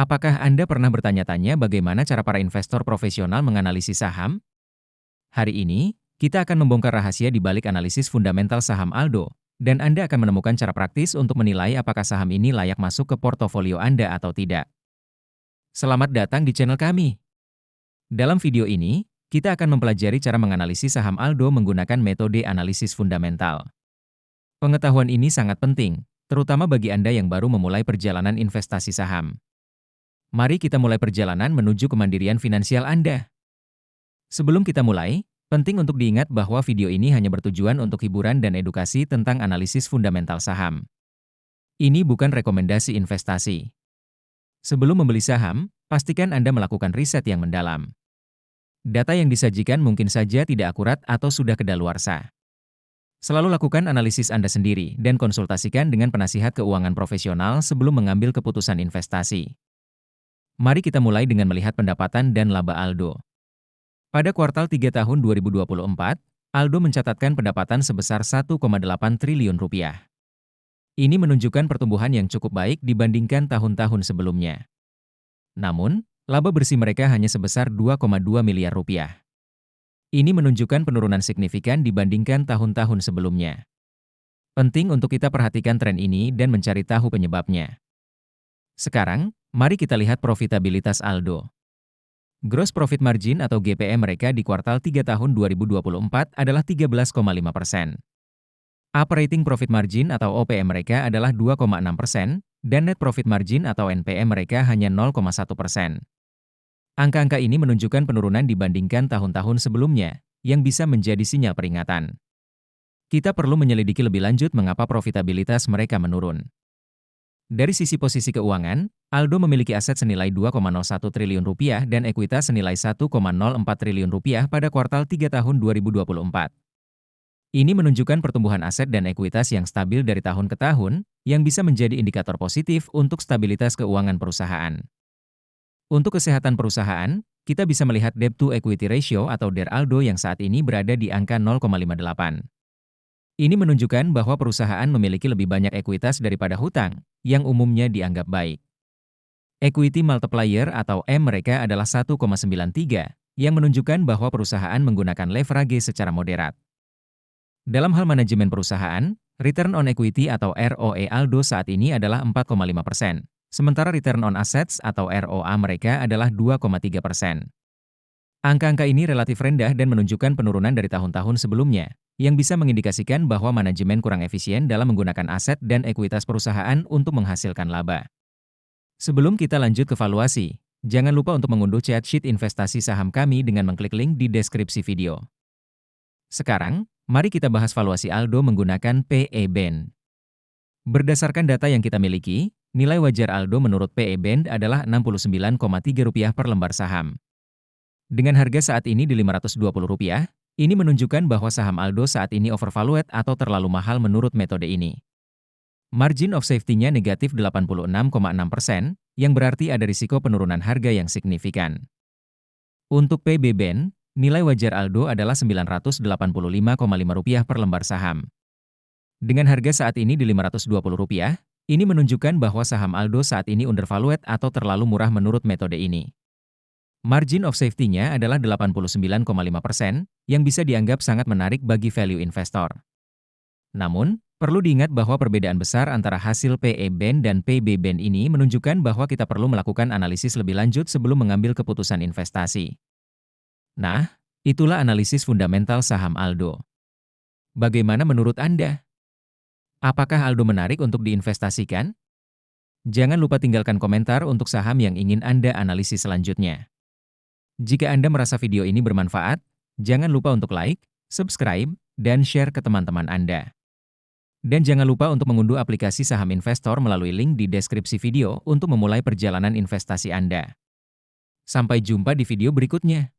Apakah Anda pernah bertanya-tanya bagaimana cara para investor profesional menganalisis saham? Hari ini, kita akan membongkar rahasia di balik analisis fundamental saham Aldo, dan Anda akan menemukan cara praktis untuk menilai apakah saham ini layak masuk ke portofolio Anda atau tidak. Selamat datang di channel kami. Dalam video ini, kita akan mempelajari cara menganalisis saham Aldo menggunakan metode analisis fundamental. Pengetahuan ini sangat penting, terutama bagi Anda yang baru memulai perjalanan investasi saham. Mari kita mulai perjalanan menuju kemandirian finansial Anda. Sebelum kita mulai, penting untuk diingat bahwa video ini hanya bertujuan untuk hiburan dan edukasi tentang analisis fundamental saham. Ini bukan rekomendasi investasi. Sebelum membeli saham, pastikan Anda melakukan riset yang mendalam. Data yang disajikan mungkin saja tidak akurat atau sudah kedaluarsa. Selalu lakukan analisis Anda sendiri dan konsultasikan dengan penasihat keuangan profesional sebelum mengambil keputusan investasi. Mari kita mulai dengan melihat pendapatan dan laba Aldo. Pada kuartal 3 tahun 2024, Aldo mencatatkan pendapatan sebesar 1,8 triliun rupiah. Ini menunjukkan pertumbuhan yang cukup baik dibandingkan tahun-tahun sebelumnya. Namun, laba bersih mereka hanya sebesar 2,2 miliar rupiah. Ini menunjukkan penurunan signifikan dibandingkan tahun-tahun sebelumnya. Penting untuk kita perhatikan tren ini dan mencari tahu penyebabnya. Sekarang, mari kita lihat profitabilitas Aldo. Gross Profit Margin atau GPM mereka di kuartal 3 tahun 2024 adalah 13,5%. Operating Profit Margin atau OPM mereka adalah 2,6%, dan Net Profit Margin atau NPM mereka hanya 0,1%. Angka-angka ini menunjukkan penurunan dibandingkan tahun-tahun sebelumnya, yang bisa menjadi sinyal peringatan. Kita perlu menyelidiki lebih lanjut mengapa profitabilitas mereka menurun. Dari sisi posisi keuangan, Aldo memiliki aset senilai 2,01 triliun rupiah dan ekuitas senilai 1,04 triliun rupiah pada kuartal 3 tahun 2024. Ini menunjukkan pertumbuhan aset dan ekuitas yang stabil dari tahun ke tahun, yang bisa menjadi indikator positif untuk stabilitas keuangan perusahaan. Untuk kesehatan perusahaan, kita bisa melihat Debt to Equity Ratio atau DER Aldo yang saat ini berada di angka 0,58. Ini menunjukkan bahwa perusahaan memiliki lebih banyak ekuitas daripada hutang, yang umumnya dianggap baik. Equity Multiplier atau M mereka adalah 1,93, yang menunjukkan bahwa perusahaan menggunakan leverage secara moderat. Dalam hal manajemen perusahaan, Return on Equity atau ROE Aldo saat ini adalah 4,5%, sementara Return on Assets atau ROA mereka adalah 2,3%. Angka-angka ini relatif rendah dan menunjukkan penurunan dari tahun-tahun sebelumnya, yang bisa mengindikasikan bahwa manajemen kurang efisien dalam menggunakan aset dan ekuitas perusahaan untuk menghasilkan laba. Sebelum kita lanjut ke valuasi, jangan lupa untuk mengunduh chat sheet investasi saham kami dengan mengklik link di deskripsi video. Sekarang, mari kita bahas valuasi Aldo menggunakan PE Band. Berdasarkan data yang kita miliki, nilai wajar Aldo menurut PE Band adalah Rp69,3 per lembar saham. Dengan harga saat ini di Rp520, ini menunjukkan bahwa saham Aldo saat ini overvalued atau terlalu mahal menurut metode ini. Margin of safety-nya negatif 86,6%, yang berarti ada risiko penurunan harga yang signifikan. Untuk PB Band, nilai wajar Aldo adalah Rp985,5 per lembar saham. Dengan harga saat ini di Rp520, ini menunjukkan bahwa saham Aldo saat ini undervalued atau terlalu murah menurut metode ini. Margin of safety-nya adalah 89,5%, yang bisa dianggap sangat menarik bagi value investor. Namun, perlu diingat bahwa perbedaan besar antara hasil PE Band dan PB Band ini menunjukkan bahwa kita perlu melakukan analisis lebih lanjut sebelum mengambil keputusan investasi. Nah, itulah analisis fundamental saham Aldo. Bagaimana menurut Anda? Apakah Aldo menarik untuk diinvestasikan? Jangan lupa tinggalkan komentar untuk saham yang ingin Anda analisis selanjutnya. Jika Anda merasa video ini bermanfaat, jangan lupa untuk like, subscribe, dan share ke teman-teman Anda. Dan jangan lupa untuk mengunduh aplikasi saham investor melalui link di deskripsi video untuk memulai perjalanan investasi Anda. Sampai jumpa di video berikutnya.